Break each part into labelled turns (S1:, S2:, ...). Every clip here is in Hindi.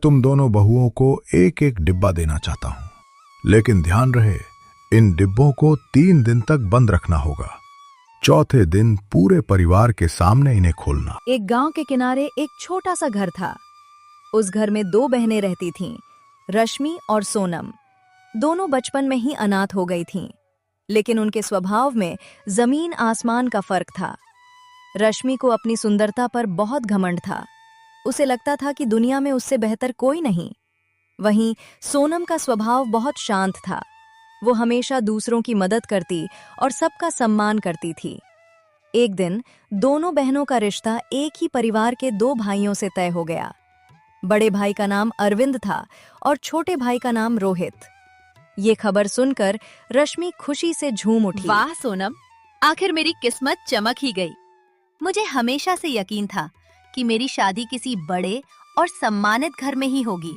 S1: तुम दोनों बहुओं को एक एक डिब्बा देना चाहता हूं, लेकिन ध्यान रहे इन डिब्बों को 3 दिन तक बंद रखना होगा। चौथे दिन पूरे परिवार के सामने इन्हें खोलना।
S2: एक गांव के किनारे एक छोटा सा घर था। उस घर में 2 बहनें रहती थीं, रश्मि और सोनम। दोनों बचपन में ही अनाथ हो गई थीं, लेकिन उनके स्वभाव में जमीन आसमान का फर्क था। रश्मि को अपनी सुंदरता पर बहुत घमंड था। उसे लगता था कि दुनिया में उससे बेहतर कोई नहीं। वहीं सोनम का स्वभाव बहुत शांत था। वो हमेशा दूसरों की मदद करती और सबका सम्मान करती थी। एक दिन दोनों बहनों का रिश्ता एक ही परिवार के 2 भाइयों से तय हो गया। बड़े भाई का नाम अरविंद था और छोटे भाई का नाम रोहित। ये खबर सुनकर रश्मि खुशी से झूम उठी।
S3: वाह सोनम, आखिर मेरी किस्मत चमक ही गई। मुझे हमेशा से यकीन था कि मेरी शादी किसी बड़े और सम्मानित घर में ही होगी।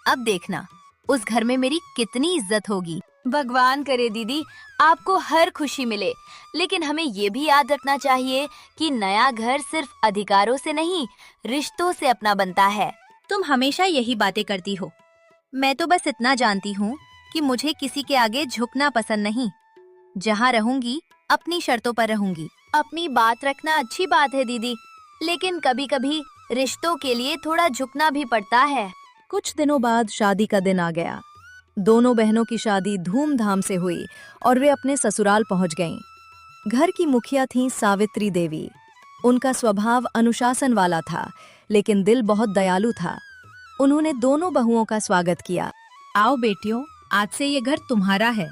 S3: अब देखना उस घर में मेरी कितनी इज्जत होगी।
S4: भगवान करे दीदी आपको हर खुशी मिले, लेकिन हमें ये भी याद रखना चाहिए कि नया घर सिर्फ अधिकारों से नहीं, रिश्तों से अपना बनता है।
S3: तुम हमेशा यही बातें करती हो। मैं तो बस इतना जानती हूँ कि मुझे किसी के आगे झुकना पसंद नहीं। जहाँ रहूंगी अपनी शर्तों पर रहूंगी।
S4: अपनी बात रखना अच्छी बात है दीदी, लेकिन कभी कभी रिश्तों के लिए थोड़ा झुकना भी पड़ता है।
S2: कुछ दिनों बाद शादी का दिन आ गया। दोनों बहनों की शादी धूमधाम से हुई और वे अपने ससुराल पहुंच गईं। घर की मुखिया थीं सावित्री देवी। उनका स्वभाव अनुशासन वाला था, लेकिन दिल बहुत दयालु था। उन्होंने दोनों बहुओं का स्वागत किया।
S3: आओ बेटियों, आज से ये घर तुम्हारा है।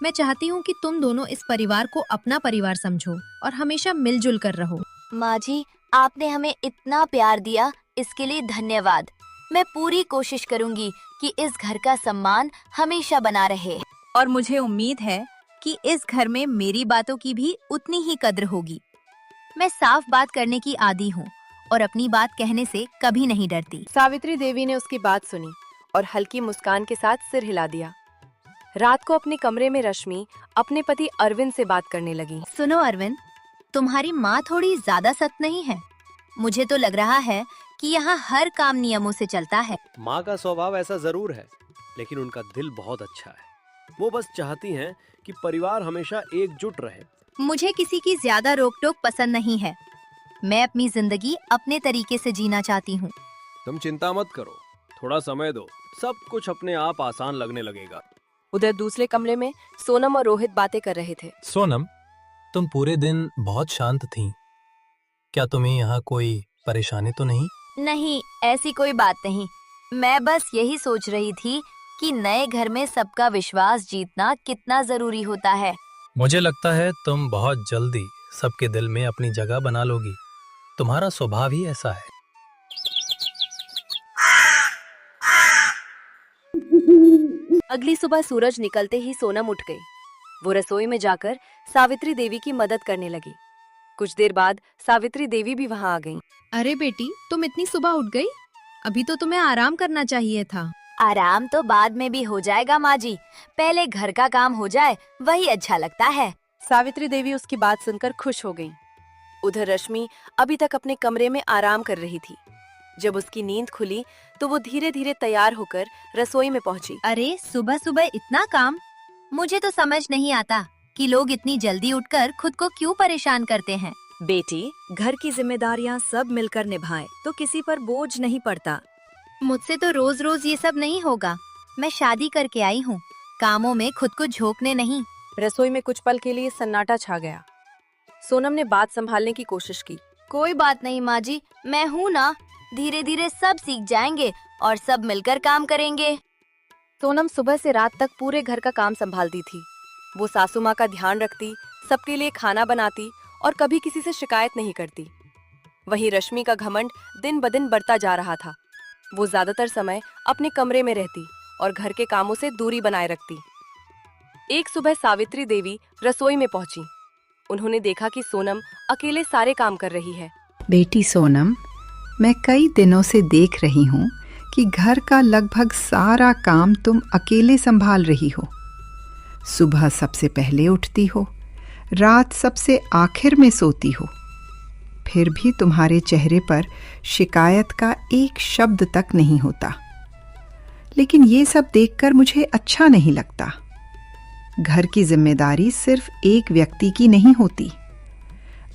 S3: मैं चाहती हूँ कि तुम दोनों इस परिवार को अपना परिवार समझो और हमेशा मिलजुल कर रहो।
S4: माँ जी, आपने हमें इतना प्यार दिया, इसके लिए धन्यवाद। मैं पूरी कोशिश करूंगी कि इस घर का सम्मान हमेशा बना रहे।
S3: और मुझे उम्मीद है कि इस घर में मेरी बातों की भी उतनी ही कद्र होगी। मैं साफ बात करने की आदी हूँ और अपनी बात कहने से कभी नहीं डरती।
S5: सावित्री देवी ने उसकी बात सुनी और हल्की मुस्कान के साथ सिर हिला दिया। रात को अपने कमरे में रश्मि अपने पति अरविंद से बात करने लगी।
S3: सुनो अरविंद, तुम्हारी माँ थोड़ी ज्यादा सख्त नहीं है? मुझे तो लग रहा है कि यहाँ हर काम नियमों से चलता है।
S6: माँ का स्वभाव ऐसा जरूर है, लेकिन उनका दिल बहुत अच्छा है। वो बस चाहती हैं कि परिवार हमेशा एकजुट रहे।
S3: मुझे किसी की ज्यादा रोक टोक पसंद नहीं है। मैं अपनी जिंदगी अपने तरीके से जीना चाहती हूँ।
S6: तुम चिंता मत करो, थोड़ा समय दो, सब कुछ अपने आप आसान लगने लगेगा।
S5: उधर दूसरे कमरे में सोनम और रोहित बातें कर रहे थे।
S7: सोनम, तुम पूरे दिन बहुत शांत थीं। क्या तुम्हें यहाँ कोई परेशानी तो नहीं?
S4: नहीं, ऐसी कोई बात नहीं। मैं बस यही सोच रही थी कि नए घर में सबका विश्वास जीतना कितना जरूरी होता है।
S7: मुझे लगता है तुम बहुत जल्दी सबके दिल में अपनी जगह बना लोगी। तुम्हारा स्वभाव ही ऐसा है।
S5: अगली सुबह सूरज निकलते ही सोनम उठ गई। वो रसोई में जाकर सावित्री देवी की मदद करने लगी। कुछ देर बाद सावित्री देवी भी वहाँ आ गईं।
S3: अरे बेटी, तुम इतनी सुबह उठ गई? अभी तो तुम्हें आराम करना चाहिए था।
S4: आराम तो बाद में भी हो जाएगा माँ जी, पहले घर का काम हो जाए, वही अच्छा लगता है।
S5: सावित्री देवी उसकी बात सुनकर खुश हो गईं। उधर रश्मि अभी तक अपने कमरे में आराम कर रही थी। जब उसकी नींद खुली तो वो धीरे धीरे तैयार होकर रसोई में पहुंची।
S3: अरे सुबह सुबह इतना काम? मुझे तो समझ नहीं आता कि लोग इतनी जल्दी उठकर खुद को क्यों परेशान करते हैं।
S2: बेटी, घर की जिम्मेदारियां सब मिलकर निभाएं तो किसी पर बोझ नहीं पड़ता।
S3: मुझसे तो रोज रोज ये सब नहीं होगा। मैं शादी करके आई हूँ, कामों में खुद को झोंकने नहीं।
S5: रसोई में कुछ पल के लिए सन्नाटा छा गया। सोनम ने बात संभालने की कोशिश की।
S4: कोई बात नहीं माँ जी, मैं हूँ ना, धीरे धीरे सब सीख जाएंगे और सब मिलकर काम करेंगे।
S5: सोनम सुबह से रात तक पूरे घर का काम संभालती थी। वो सासू माँ का ध्यान रखती, सबके लिए खाना बनाती और कभी किसी से शिकायत नहीं करती। वहीं रश्मि का घमंड दिन ब दिन बढ़ता जा रहा था। वो ज्यादातर समय अपने कमरे में रहती और घर के कामों से दूरी बनाए रखती। एक सुबह सावित्री देवी रसोई में पहुंची। उन्होंने देखा कि सोनम अकेले सारे काम कर रही है।
S8: बेटी सोनम, मैं कई दिनों से देख रही हूँ कि घर का लगभग सारा काम तुम अकेले संभाल रही हो। सुबह सबसे पहले उठती हो, रात सबसे आखिर में सोती हो। फिर भी तुम्हारे चेहरे पर शिकायत का एक शब्द तक नहीं होता। लेकिन ये सब देखकर मुझे अच्छा नहीं लगता। घर की जिम्मेदारी सिर्फ एक व्यक्ति की नहीं होती।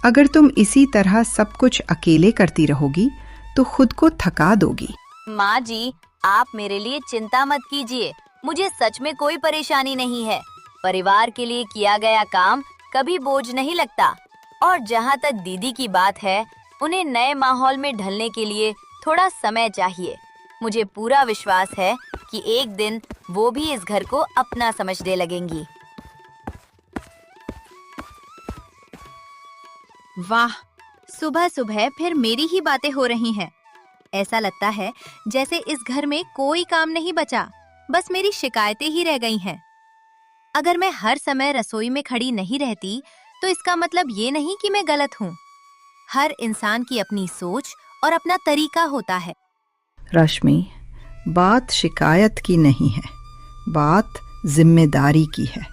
S8: अगर तुम इसी तरह सब कुछ अकेले करती रहोगी तो खुद को थका दोगी।
S4: माँ जी, आप मेरे लिए चिंता मत कीजिए, मुझे सच में कोई परेशानी नहीं है। परिवार के लिए किया गया काम कभी बोझ नहीं लगता। और जहाँ तक दीदी की बात है, उन्हें नए माहौल में ढलने के लिए थोड़ा समय चाहिए। मुझे पूरा विश्वास है कि एक दिन वो भी इस घर को अपना समझने लगेंगी।
S3: वाह, सुबह सुबह फिर मेरी ही बातें हो रही हैं। ऐसा लगता है जैसे इस घर में कोई काम नहीं बचा, बस मेरी शिकायतें ही रह गई हैं। अगर मैं हर समय रसोई में खड़ी नहीं रहती तो इसका मतलब ये नहीं कि मैं गलत हूँ। हर इंसान की अपनी सोच और अपना तरीका होता है।
S8: रश्मि, बात शिकायत की नहीं है, बात जिम्मेदारी की है।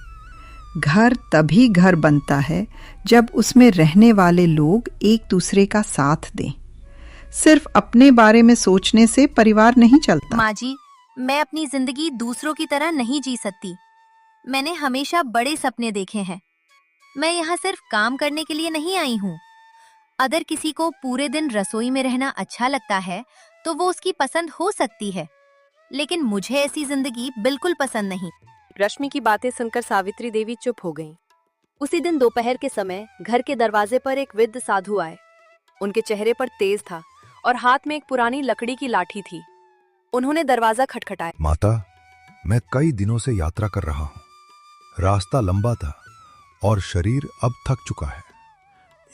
S8: घर तभी घर बनता है जब उसमें रहने वाले लोग एक दूसरे का साथ दें। सिर्फ अपने बारे में सोचने से परिवार नहीं चलता।
S3: माँ जी, मैं अपनी जिंदगी दूसरों की तरह नहीं जी सकती। मैंने हमेशा बड़े सपने देखे हैं। मैं यहाँ सिर्फ काम करने के लिए नहीं आई हूँ। अगर किसी को पूरे दिन रसोई में रहना अच्छा लगता है तो वो उसकी पसंद हो सकती है, लेकिन मुझे ऐसी जिंदगी बिल्कुल पसंद नहीं।
S5: रश्मि की बातें सुनकर सावित्री देवी चुप हो गईं। उसी दिन दोपहर के समय घर के दरवाजे पर एक वृद्ध साधु आए। उनके चेहरे पर तेज था और हाथ में एक पुरानी लकड़ी की लाठी थी। उन्होंने दरवाजा खटखटाया।
S1: माता, मैं कई दिनों से यात्रा कर रहा हूँ। रास्ता लंबा था और शरीर अब थक चुका है।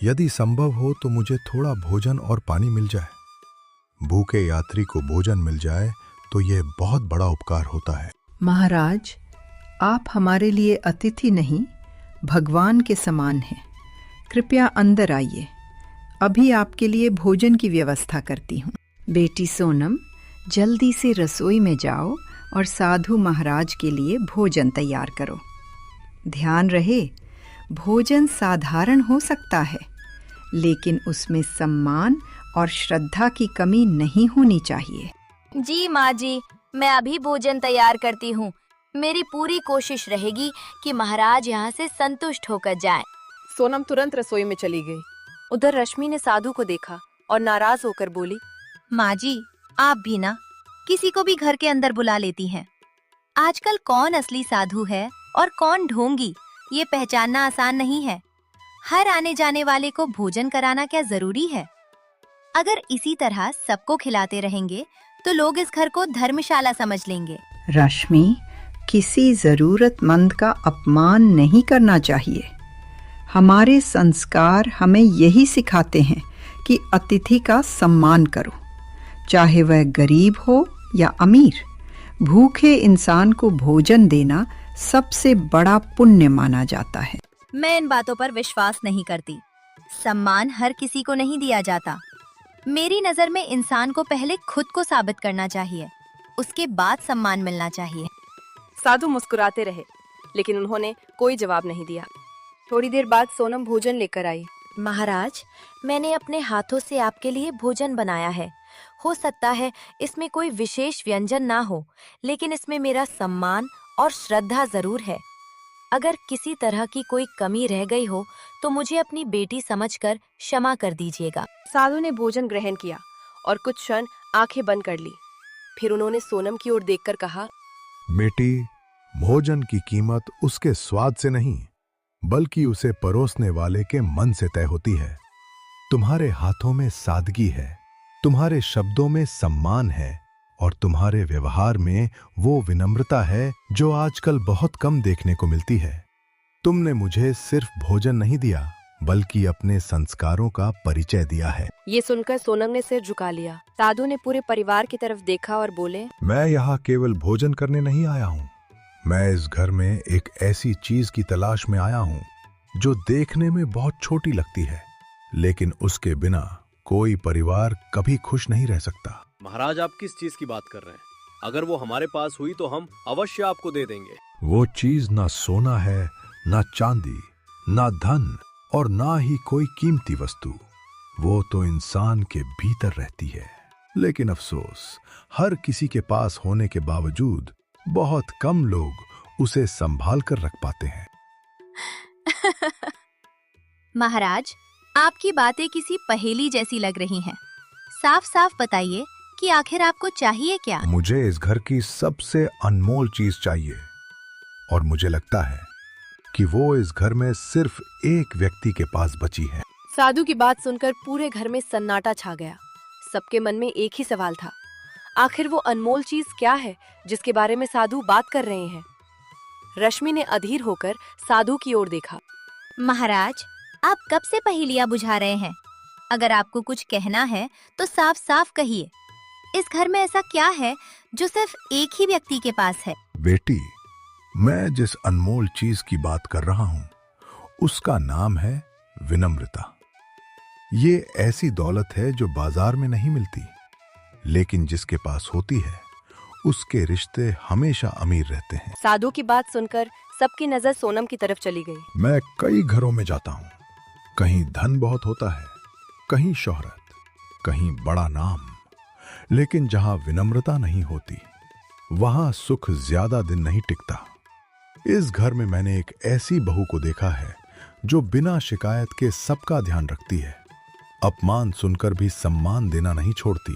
S1: यदि संभव हो तो मुझे थोड़ा भोजन और पानी मिल जाए। भूखे यात्री को भोजन मिल जाए तो यह बहुत बड़ा उपकार होता है।
S8: महाराज, आप हमारे लिए अतिथि नहीं, भगवान के समान हैं। कृपया अंदर आइए, अभी आपके लिए भोजन की व्यवस्था करती हूँ। बेटी सोनम, जल्दी से रसोई में जाओ और साधु महाराज के लिए भोजन तैयार करो। ध्यान रहे, भोजन साधारण हो सकता है, लेकिन उसमें सम्मान और श्रद्धा की कमी नहीं होनी चाहिए।
S4: जी माँ जी, मैं अभी भोजन तैयार करती हूँ। मेरी पूरी कोशिश रहेगी कि महाराज यहाँ से संतुष्ट होकर जाएं।
S5: सोनम तुरंत रसोई में चली गई। उधर रश्मि ने साधु को देखा और नाराज होकर बोली,
S3: माँ जी, आप भी ना किसी को भी घर के अंदर बुला लेती हैं। आजकल कौन असली साधु है और कौन ढोंगी, ये पहचानना आसान नहीं है। हर आने जाने वाले को भोजन कराना क्या जरूरी है? अगर इसी तरह सबको खिलाते रहेंगे तो लोग इस घर को धर्मशाला समझ लेंगे।
S8: रश्मि, किसी जरूरतमंद का अपमान नहीं करना चाहिए। हमारे संस्कार हमें यही सिखाते हैं कि अतिथि का सम्मान करो, चाहे वह गरीब हो या अमीर। भूखे इंसान को भोजन देना सबसे बड़ा पुण्य माना जाता है।
S3: मैं इन बातों पर विश्वास नहीं करती। सम्मान हर किसी को नहीं दिया जाता। मेरी नजर में इंसान को पहले खुद को साबित करना चाहिए, उसके बाद सम्मान मिलना चाहिए।
S5: साधु मुस्कुराते रहे, लेकिन उन्होंने कोई जवाब नहीं दिया। थोड़ी देर बाद सोनम भोजन लेकर आई।
S4: महाराज, मैंने अपने हाथों से आपके लिए भोजन बनाया है। हो सकता है इसमें कोई विशेष व्यंजन ना हो, लेकिन इसमें मेरा सम्मान और श्रद्धा जरूर है। अगर किसी तरह की कोई कमी रह गई हो तो मुझे अपनी बेटी समझकर क्षमा कर दीजिएगा।
S5: साधु ने भोजन ग्रहण किया और कुछ क्षण आंखें बंद कर ली। फिर उन्होंने सोनम की ओर देखकर कहा,
S1: बेटी, भोजन की कीमत उसके स्वाद से नहीं, बल्कि उसे परोसने वाले के मन से तय होती है। तुम्हारे हाथों में सादगी है, तुम्हारे शब्दों में सम्मान है और तुम्हारे व्यवहार में वो विनम्रता है जो आजकल बहुत कम देखने को मिलती है। तुमने मुझे सिर्फ भोजन नहीं दिया, बल्कि अपने संस्कारों का परिचय दिया है।
S5: ये सुनकर सोनम ने सिर झुका लिया। साधु ने पूरे परिवार की तरफ देखा और बोले,
S1: मैं यहाँ केवल भोजन करने नहीं आया हूँ। मैं इस घर में एक ऐसी चीज की तलाश में आया हूँ जो देखने में बहुत छोटी लगती है, लेकिन उसके बिना कोई परिवार कभी खुश नहीं रह सकता।
S6: महाराज, आप किस चीज की बात कर रहे हैं? अगर वो हमारे पास हुई तो हम अवश्य आपको दे देंगे।
S1: वो चीज ना सोना है, ना चांदी, ना धन और ना ही कोई कीमती वस्तु। वो तो इंसान के भीतर रहती है। लेकिन अफसोस, हर किसी के पास होने के बावजूद बहुत कम लोग उसे संभाल कर रख पाते हैं।
S3: महाराज, आपकी बातें किसी पहेली जैसी लग रही हैं। साफ साफ बताइए कि आखिर आपको चाहिए क्या?
S1: मुझे इस घर की सबसे अनमोल चीज चाहिए, और मुझे लगता है कि वो इस घर में सिर्फ एक व्यक्ति के पास बची है।
S5: साधु की बात सुनकर पूरे घर में सन्नाटा छा गया। सबके मन में एक ही सवाल था, आखिर वो अनमोल चीज क्या है जिसके बारे में साधु बात कर रहे हैं। रश्मि ने अधीर होकर साधु की ओर देखा।
S3: महाराज, आप कब से पहेलियां बुझा रहे हैं? अगर आपको कुछ कहना है तो साफ साफ कहिए। इस घर में ऐसा क्या है जो सिर्फ एक ही व्यक्ति के पास है?
S1: बेटी, मैं जिस अनमोल चीज की बात कर रहा हूं उसका नाम है विनम्रता। ये ऐसी दौलत है जो बाजार में नहीं मिलती, लेकिन जिसके पास होती है उसके रिश्ते हमेशा अमीर रहते हैं।
S5: साधु की बात सुनकर सबकी नजर सोनम की तरफ चली गई।
S1: मैं कई घरों में जाता हूं, कहीं धन बहुत होता है, कहीं शोहरत, कहीं बड़ा नाम, लेकिन जहां विनम्रता नहीं होती वहां सुख ज्यादा दिन नहीं टिकता। इस घर में मैंने एक ऐसी बहू को देखा है जो बिना शिकायत के सबका ध्यान रखती है, अपमान सुनकर भी सम्मान देना नहीं छोड़ती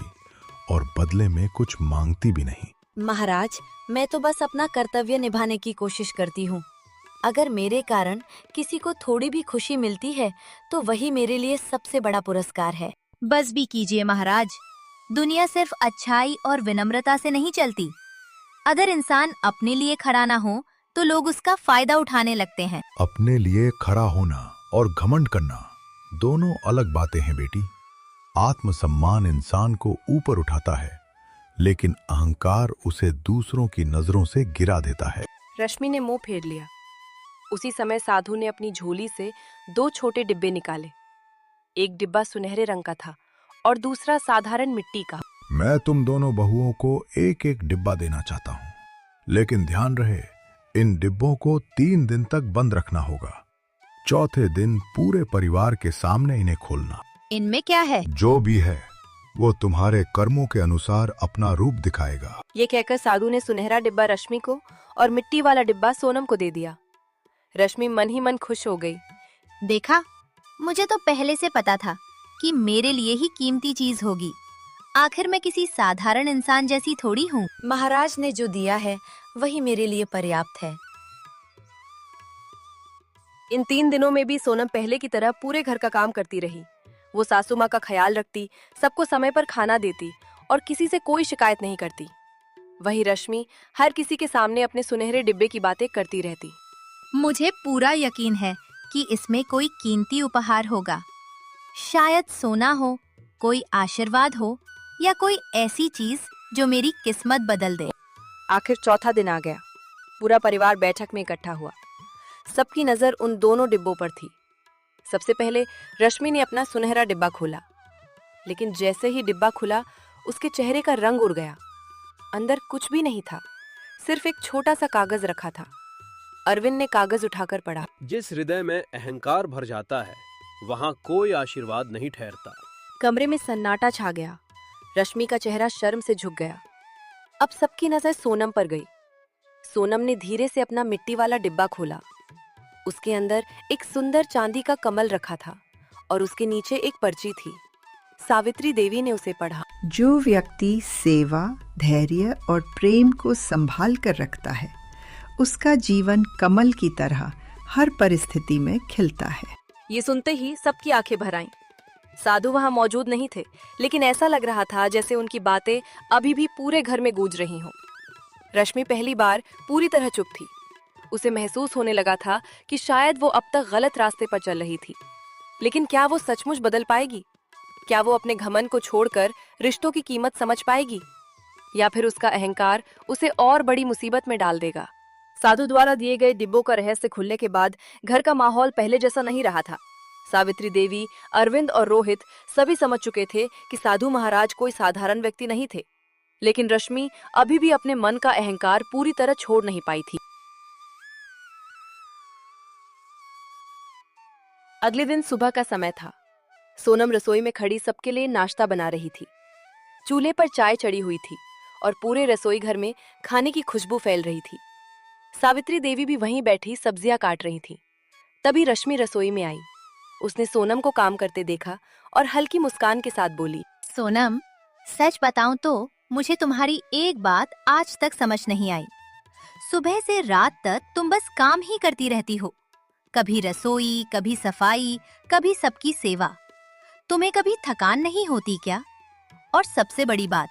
S1: और बदले में कुछ मांगती भी नहीं।
S4: महाराज, मैं तो बस अपना कर्तव्य निभाने की कोशिश करती हूँ। अगर मेरे कारण किसी को थोड़ी भी खुशी मिलती है तो वही मेरे लिए सबसे बड़ा पुरस्कार है।
S3: बस भी कीजिए महाराज, दुनिया सिर्फ अच्छाई और विनम्रता से नहीं चलती। अगर इंसान अपने लिए खड़ा ना हो तो लोग उसका फायदा उठाने लगते हैं।
S1: अपने लिए खड़ा होना और घमंड करना दोनों अलग बातें हैं बेटी। आत्मसम्मान इंसान को ऊपर उठाता है, लेकिन अहंकार उसे दूसरों की नजरों से गिरा देता है।
S5: रश्मि ने मुंह फेर लिया। उसी समय साधु ने अपनी झोली से 2 छोटे डिब्बे निकाले। एक डिब्बा सुनहरे रंग का था और दूसरा साधारण मिट्टी का।
S1: मैं तुम दोनों बहुओं को एक एक डिब्बा देना चाहता हूँ, लेकिन ध्यान रहे इन डिब्बों को 3 दिन तक बंद रखना होगा। चौथे दिन पूरे परिवार के सामने इन्हें खोलना।
S3: इनमें क्या है?
S1: जो भी है वो तुम्हारे कर्मों के अनुसार अपना रूप दिखाएगा।
S5: ये कहकर साधु ने सुनहरा डिब्बा रश्मि को और मिट्टी वाला डिब्बा सोनम को दे दिया। रश्मि मन ही मन खुश हो गई।
S3: देखा, मुझे तो पहले से पता था कि मेरे लिए ही कीमती चीज होगी। आखिर मैं किसी साधारण इंसान जैसी थोड़ी हूँ।
S4: महाराज ने जो दिया है वही मेरे लिए पर्याप्त है।
S5: इन 3 दिनों में भी सोनम पहले की तरह पूरे घर का काम करती रही। वो सासू माँ का ख्याल रखती, सबको समय पर खाना देती और किसी से कोई शिकायत नहीं करती। वही रश्मि हर किसी के सामने अपने सुनहरे डिब्बे की बातें करती रहती।
S3: मुझे पूरा यकीन है कि इसमें कोई कीमती उपहार होगा। शायद सोना हो, कोई आशीर्वाद हो या कोई ऐसी चीज जो मेरी किस्मत बदल दे।
S5: आखिर चौथा दिन आ गया। पूरा परिवार बैठक में इकट्ठा हुआ। सबकी नजर उन दोनों डिब्बों पर थी। सबसे पहले रश्मि ने अपना सुनहरा डिब्बा खोला, लेकिन जैसे ही डिब्बा खुला उसके चेहरे का रंग उड़ गया। अंदर कुछ भी नहीं था, सिर्फ एक छोटा सा कागज रखा था। अरविंद ने कागज उठाकर पढ़ा।
S6: जिस हृदय में अहंकार भर जाता है वहाँ कोई आशीर्वाद नहीं ठहरता।
S5: कमरे में सन्नाटा छा गया। रश्मि का चेहरा शर्म से झुक गया। अब सबकी नजर सोनम पर गई। सोनम ने धीरे से अपना मिट्टी वाला डिब्बा खोला। उसके अंदर एक सुंदर चांदी का कमल रखा था और उसके नीचे एक पर्ची थी। सावित्री देवी ने उसे पढ़ा।
S8: जो व्यक्ति सेवा, धैर्य और प्रेम को संभाल कर रखता है उसका जीवन कमल की तरह हर परिस्थिति में खिलता है।
S5: ये सुनते ही सबकी आंखें भर आईं। साधु वहां मौजूद नहीं थे, लेकिन ऐसा लग रहा था जैसे उनकी बातें अभी भी पूरे घर में गूंज रही हों। रश्मि पहली बार पूरी तरह चुप थी। उसे महसूस होने लगा था कि शायद वो अब तक गलत रास्ते पर चल रही थी। लेकिन क्या वो सचमुच बदल पाएगी? क्या वो अपने घमंड को छोड़कर रिश्तों की कीमत समझ पाएगी, या फिर उसका अहंकार उसे और बड़ी मुसीबत में डाल देगा? साधु द्वारा दिए गए डिब्बों का रहस्य खुलने के बाद घर का माहौल पहले जैसा नहीं रहा था। सावित्री देवी, अरविंद और रोहित सभी समझ चुके थे कि साधु महाराज कोई साधारण व्यक्ति नहीं थे, लेकिन रश्मि अभी भी अपने मन का अहंकार पूरी तरह छोड़ नहीं पाई थी। अगले दिन सुबह का समय था। सोनम रसोई में खड़ी सबके लिए नाश्ता बना रही थी। चूल्हे पर चाय चढ़ी हुई थी और पूरे रसोई घर में खाने की खुशबू फैल रही थी। सावित्री देवी भी वहीं बैठी सब्जियां काट रही थी। तभी रश्मि रसोई में आई। उसने सोनम को काम करते देखा और हल्की मुस्कान के साथ बोली,
S3: सोनम, सच बताऊं तो मुझे तुम्हारी एक बात आज तक समझ नहीं आई। सुबह से रात तक तुम बस काम ही करती रहती हो, कभी रसोई, कभी सफाई, कभी सबकी सेवा। तुम्हें कभी थकान नहीं होती क्या? और सबसे बड़ी बात,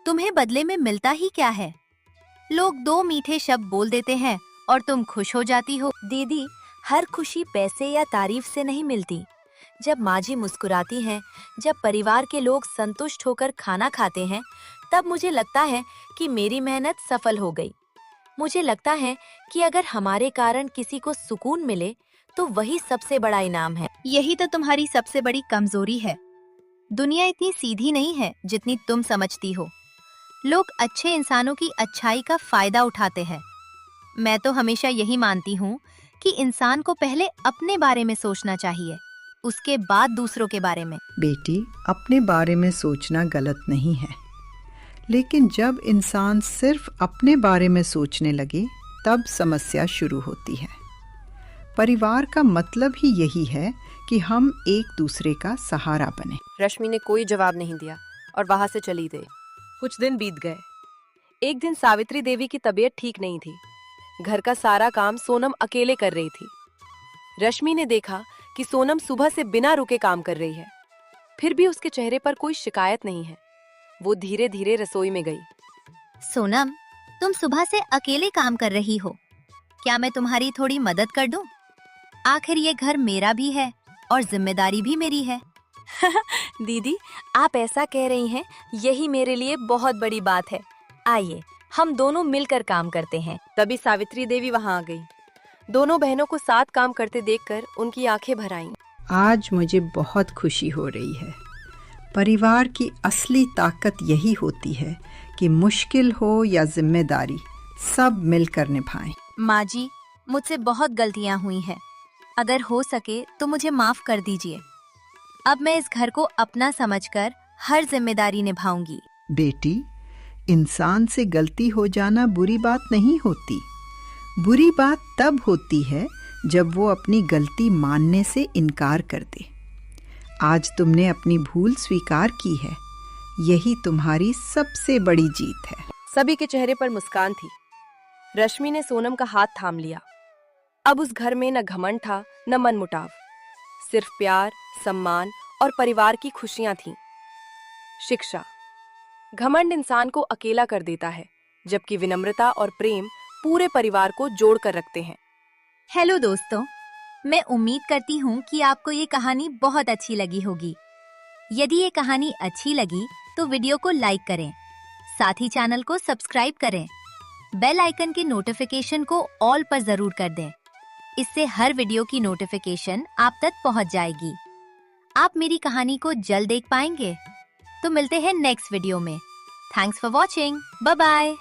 S3: तुम्हें बदले में मिलता ही क्या है? लोग 2 मीठे शब्द बोल देते हैं और तुम खुश हो जाती हो।
S2: दीदी, हर खुशी पैसे या तारीफ से नहीं मिलती। जब माँ जी मुस्कुराती हैं, जब परिवार के लोग संतुष्ट होकर खाना खाते हैं, तब मुझे लगता है कि मेरी मेहनत सफल हो गई। मुझे लगता है कि अगर हमारे कारण किसी को सुकून मिले तो वही सबसे बड़ा इनाम है।
S3: यही तो तुम्हारी सबसे बड़ी कमजोरी है। दुनिया इतनी सीधी नहीं है जितनी तुम समझती हो। लोग अच्छे इंसानों की अच्छाई का फायदा उठाते हैं। मैं तो हमेशा यही मानती हूँ कि इंसान को पहले अपने बारे में सोचना चाहिए, उसके बाद दूसरों के बारे में।
S8: बेटी, अपने बारे में सोचना गलत नहीं है, लेकिन जब इंसान सिर्फ अपने बारे में सोचने लगे तब समस्या शुरू होती है। परिवार का मतलब ही यही है कि हम एक दूसरे का सहारा बने।
S5: रश्मि ने कोई जवाब नहीं दिया और वहां से चली गई। कुछ दिन बीत गए। एक दिन सावित्री देवी की तबीयत ठीक नहीं थी। घर का सारा काम सोनम अकेले कर रही थी। रश्मि ने देखा कि सोनम सुबह से बिना रुके काम कर रही है, फिर भी उसके चेहरे पर कोई शिकायत नहीं है। वो धीरे धीरे रसोई में गई।
S3: सोनम, तुम सुबह से अकेले काम कर रही हो, क्या मैं तुम्हारी थोड़ी मदद कर दूं? आखिर ये घर मेरा भी है और जिम्मेदारी भी मेरी है।
S2: दीदी, आप ऐसा कह रही हैं, यही मेरे लिए बहुत बड़ी बात है। आइए, हम दोनों मिलकर काम करते हैं।
S5: तभी सावित्री देवी वहां आ गई। दोनों बहनों को साथ काम करते देखकर उनकी आंखें भर आईं।
S8: आज मुझे बहुत खुशी हो रही है। परिवार की असली ताकत यही होती है कि मुश्किल हो या जिम्मेदारी, सब मिलकर निभाएं।
S3: माँ जी, मुझसे बहुत गलतियाँ हुई हैं। अगर हो सके तो मुझे माफ कर दीजिए। अब मैं इस घर को अपना समझकर हर जिम्मेदारी निभाऊंगी।
S8: बेटी, इंसान से गलती हो जाना बुरी बात नहीं होती। बुरी बात तब होती है जब वो अपनी गलती मानने से इनकार कर दे। आज तुमने अपनी भूल स्वीकार की है, यही तुम्हारी सबसे बड़ी जीत है।
S5: सभी के चेहरे पर मुस्कान थी। रश्मि ने सोनम का हाथ थाम लिया। अब उस घर में न घमंड था न मनमुटाव, सिर्फ प्यार, सम्मान और परिवार की खुशियां थीं। शिक्षा। घमंड इंसान को अकेला कर देता है, जबकि विनम्रता और प्रेम पूरे परिवार को जोड़ कर रखते हैं।
S3: हेलो दोस्तों, मैं उम्मीद करती हूँ कि आपको ये कहानी बहुत अच्छी लगी होगी। यदि ये कहानी अच्छी लगी तो वीडियो को लाइक करें, साथ ही चैनल को सब्सक्राइब करें। बेल आइकन के नोटिफिकेशन को ऑल पर जरूर कर दें। इससे हर वीडियो की नोटिफिकेशन आप तक पहुंच जाएगी। आप मेरी कहानी को जल्द देख पाएंगे। तो मिलते हैं नेक्स्ट वीडियो में। Thanks for watching. Bye bye.